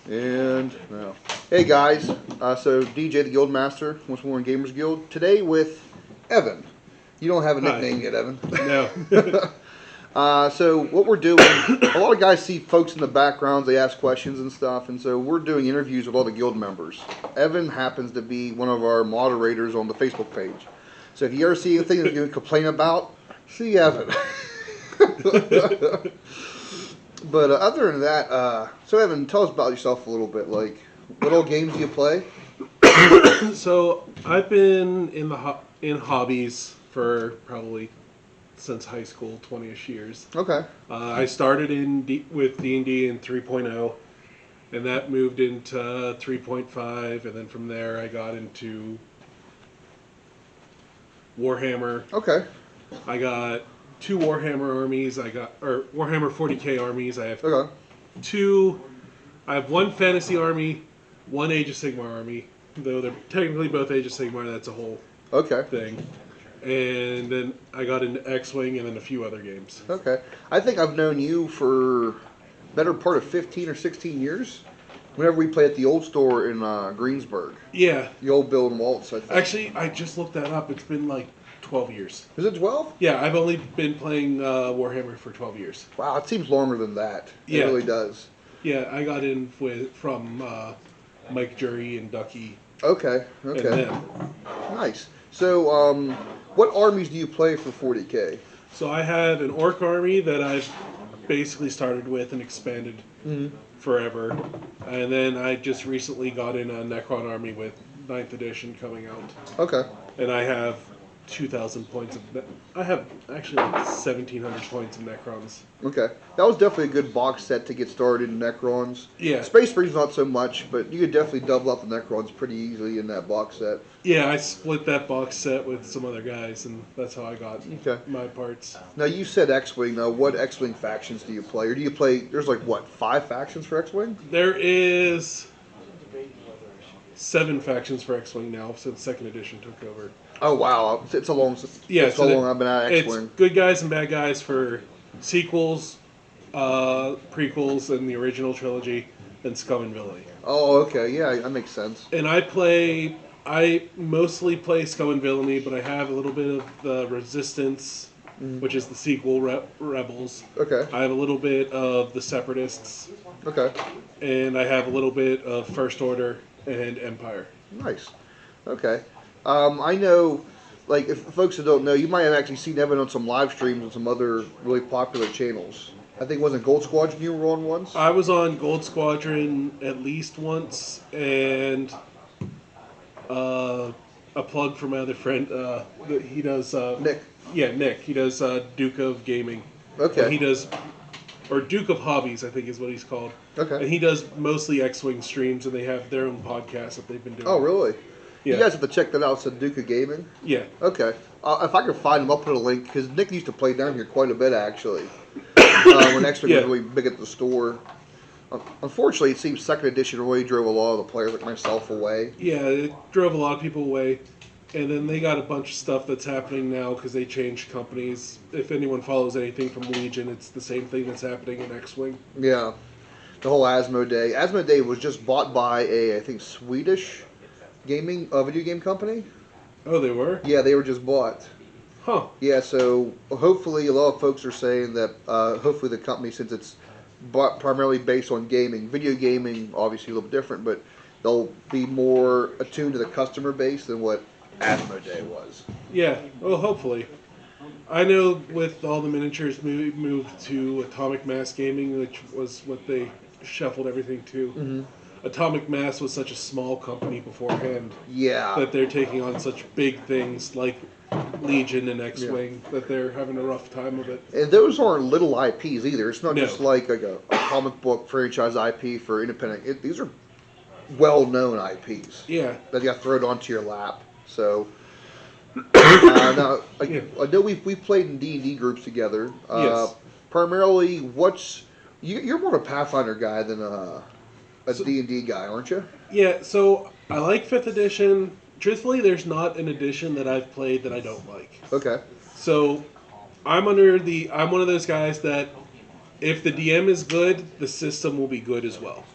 And now, hey guys, so DJ the Guild Master, Westmoreland Gamers Guild. Today with Evan. You don't have a nickname yet, Evan. No. So what we're doing, a lot of guys see folks in the backgrounds, they ask questions and stuff, and so we're doing interviews with all the guild members. Evan happens to be one of our moderators on the Facebook page. So if you ever see anything that you complain about, see Evan. But other than that, so Evan, tell us about yourself a little bit. Like, what old games do you play? So I've been in hobbies for probably since high school, 20-ish years. Okay. I started with D&D in 3.0, and that moved into 3.5, and then from there I got into Warhammer. Okay. I got 2 Warhammer armies. Warhammer 40k armies. I have Okay. 2. I have 1 fantasy army, 1 Age of Sigmar army. Though they're technically both Age of Sigmar, that's a whole thing. And then I got into X-Wing and then a few other games. Okay. I think I've known you for better part of 15 or 16 years. Whenever we play at the old store in Greensburg. Yeah. The old Bill and Waltz, I think. Actually, I just looked that up. It's been like 12 years. Is it 12? Yeah, I've only been playing Warhammer for 12 years. Wow, it seems longer than that. Yeah. It really does. Yeah, I got in from Mike Jury and Ducky. Okay. And them. Nice. So, what armies do you play for 40K? So I have an Orc army that I've basically started with and expanded forever. And then I just recently got in a Necron army with 9th edition coming out. Okay. And I have 2,000 points of... I have actually like 1,700 points of Necrons. Okay. That was definitely a good box set to get started in Necrons. Yeah. Space Marine's not so much, but you could definitely double up the Necrons pretty easily in that box set. Yeah, I split that box set with some other guys, and that's how I got my parts. Now, you said X-Wing. Now, what X-Wing factions do you play? Or do you play... There's like, what, 5 factions for X-Wing? There is 7 factions for X-Wing now since 2nd edition took over. Oh, wow. It's a long... Yeah, it's so long I've been at X-Wing. It's good guys and bad guys for sequels, prequels, and the original trilogy, and Scum and Villainy. Oh, okay. Yeah, that makes sense. And I mostly play Scum and Villainy, but I have a little bit of the Resistance, which is the sequel, Rebels. Okay. I have a little bit of the Separatists. Okay. And I have a little bit of First Order and Empire. Nice. Okay. I know, like, if folks that don't know, you might have actually seen Evan on some live streams on some other really popular channels. I think, wasn't Gold Squadron you were on once? I was on Gold Squadron at least once, and a plug for my other friend. He does... Nick. Yeah, Nick. He does Duke of Gaming. Okay. And he does... Or Duke of Hobbies, I think is what he's called. Okay. And he does mostly X-Wing streams, and they have their own podcast that they've been doing. Oh, really? Yeah. You guys have to check that out. It's Duke of Gaming? Yeah. Okay. If I can find him, I'll put a link, because Nick used to play down here quite a bit, actually. When X-Wing was really big at the store. Unfortunately, it seems 2nd edition really drove a lot of the players like myself away. Yeah, it drove a lot of people away. And then they got a bunch of stuff that's happening now because they changed companies. If anyone follows anything from Legion, it's the same thing that's happening in X-Wing. Yeah. The whole Asmodee. Asmodee was just bought by a, I think, Swedish video game company. Oh, they were? Yeah, they were just bought. Huh. Yeah, so hopefully a lot of folks are saying that hopefully the company, since it's primarily based on gaming, video gaming obviously a little different, but they'll be more attuned to the customer base than what Asmodee was. Yeah, well, hopefully. I know with all the miniatures moved to Atomic Mass Gaming, which was what they shuffled everything to. Mm-hmm. Atomic Mass was such a small company beforehand. Yeah. That they're taking on such big things like Legion and X-Wing that they're having a rough time of it. And those aren't little IPs either. It's not just like a comic book franchise IP for independent. These are well-known IPs. Yeah. That you got thrown onto your lap. So, now, I know we've played in D&D groups together. Yes. Primarily, you're more of a Pathfinder guy than a D&D guy, aren't you? Yeah, so I like 5th edition. Truthfully, there's not an edition that I've played that I don't like. Okay. So I'm one of those guys that if the DM is good, the system will be good as well.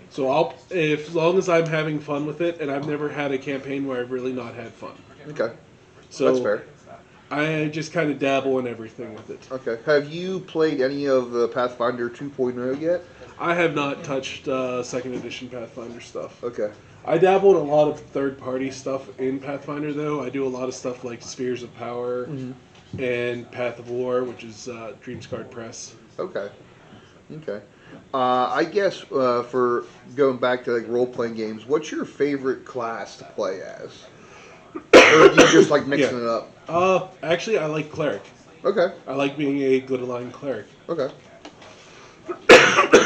So as long as I'm having fun with it, and I've never had a campaign where I've really not had fun. Okay. So that's fair. I just kind of dabble in everything with it. Okay. Have you played any of the Pathfinder 2.0 yet? I have not touched second edition Pathfinder stuff. Okay. I dabble in a lot of third-party stuff in Pathfinder, though. I do a lot of stuff like Spheres of Power and Path of War, which is Dreamscard Press. Okay. Okay. I guess for going back to like role-playing games, what's your favorite class to play as? Or do you just like mixing it up? Actually, I like Cleric. Okay. I like being a good aligned Cleric. Okay.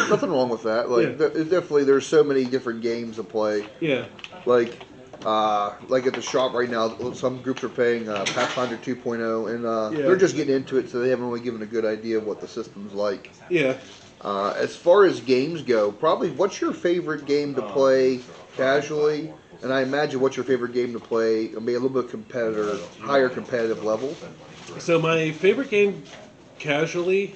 Nothing wrong with that. Like, definitely, there's so many different games to play. Yeah. Like at the shop right now, some groups are playing Pathfinder 2.0, and they're just getting into it, so they haven't really given a good idea of what the system's like. Yeah. As far as games go, probably what's your favorite game to play casually? And I imagine what's your favorite game to play, maybe a little bit higher competitive level? So my favorite game casually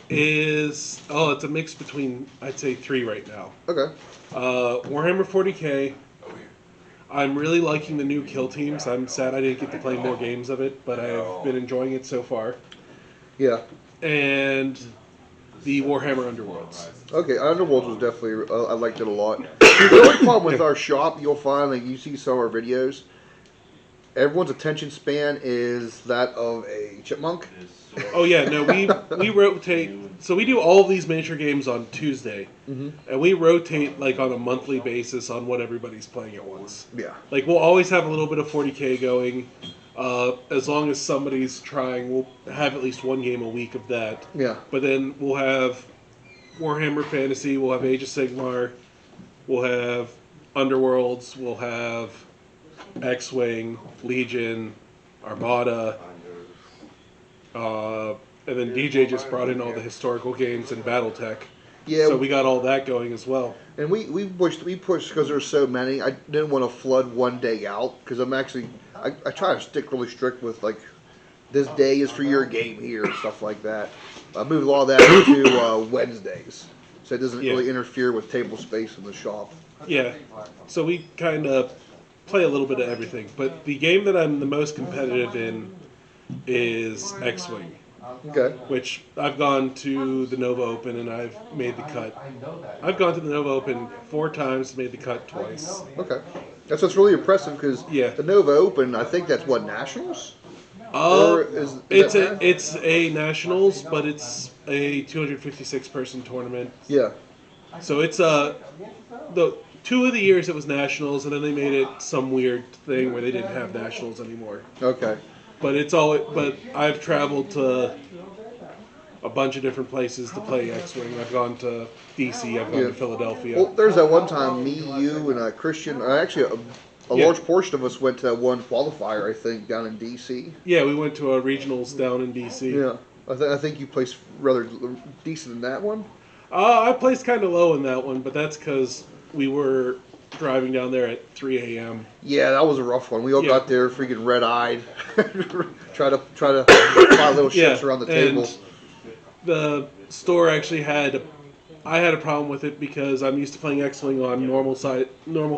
is, it's a mix between, I'd say 3 right now. Okay. Warhammer 40k. I'm really liking the new kill teams. I'm sad I didn't get to play more games of it, but I've been enjoying it so far. Yeah. And the Warhammer Underworlds. Okay, Underworlds was definitely, I liked it a lot. The only problem with our shop, you'll find, like you see some of our videos, everyone's attention span is that of a chipmunk. Oh yeah, no, we rotate. So we do all of these miniature games on Tuesday, and we rotate like on a monthly basis on what everybody's playing at once. Yeah. Like we'll always have a little bit of 40k going. As long as somebody's trying, we'll have at least one game a week of that. Yeah. But then we'll have Warhammer Fantasy, we'll have Age of Sigmar, we'll have Underworlds, we'll have X-Wing, Legion, Armada, and then DJ just brought in all the historical games and BattleTech. Yeah. So we got all that going as well. And we pushed because there's so many. I didn't want to flood one day out because I try to stick really strict with like this day is for your game here and stuff like that. I moved a lot of that to Wednesdays, so it doesn't really interfere with table space in the shop. Yeah. So we kind of play a little bit of everything, but the game that I'm the most competitive in is X-Wing. Okay. Which I've gone to the Nova Open and I've made the cut. I've gone to the Nova Open 4 times, made the cut twice. Okay. That's what's really impressive because the Nova Open, I think that's what, Nationals? It's a Nationals, but it's a 256 person tournament. Yeah. So it's the 2 of the years it was Nationals, and then they made it some weird thing where they didn't have Nationals anymore. Okay. But but I've traveled to a bunch of different places to play X-Wing. I've gone to DC, I've gone to Philadelphia. Well, there's that one time me, you, and Christian, actually a large portion of us went to that one qualifier, I think, down in DC. Yeah, we went to a regionals down in DC. Yeah. I think you placed rather decent in that one. I placed kind of low in that one, but that's because we were driving down there at 3 a.m. Yeah, that was a rough one. We all got there freaking red-eyed, try to buy little ships around the table. And the store actually I had a problem with it because I'm used to playing X-Wing on normal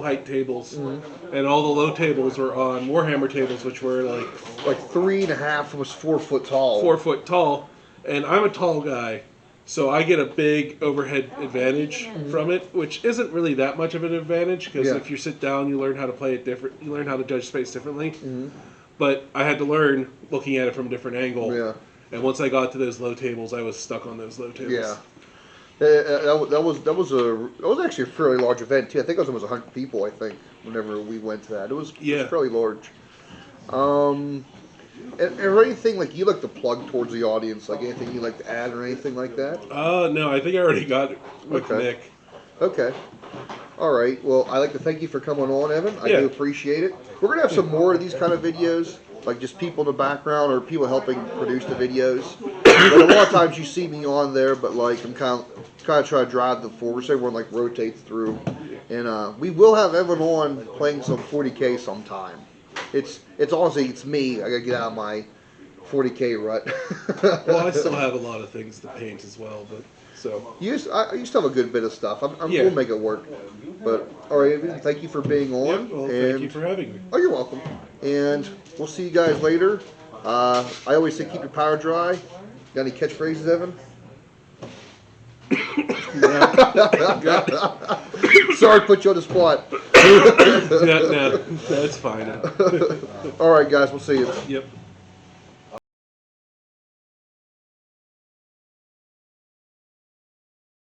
height tables, and all the low tables were on Warhammer tables, which were like 3.5 was 4 foot tall. 4 foot tall, and I'm a tall guy. So I get a big overhead advantage from it, which isn't really that much of an advantage because if you sit down, you learn how to play it different. You learn how to judge space differently. But I had to learn looking at it from a different angle. Yeah. And once I got to those low tables, I was stuck on those low tables. Yeah. That was actually a fairly large event too. I think it was almost 100 people. I think whenever we went to that, it was fairly large. And anything like you like to plug towards the audience, like anything you like to add or anything like that? No, I think I already got it with Nick. Okay. All right. Well, I'd like to thank you for coming on, Evan. I do appreciate it. We're going to have some more of these kind of videos, like just people in the background or people helping produce the videos. But a lot of times you see me on there, but like I'm kind of trying to drive the forward so everyone like rotates through. And we will have Evan on playing some 40K sometime. It's honestly, it's me. I gotta get out of my 40K rut. Well, I still have a lot of things to paint as well, but so. I used to have a good bit of stuff. Yeah. We'll make it work. But all right, Eavn, thank you for being on. Well, thank you for having me. Oh, you're welcome. And we'll see you guys later. I always say keep your powder dry. Got any catchphrases, Evan? Sorry to put you on the spot. No, that's fine. All right, guys, we'll see you. Yep.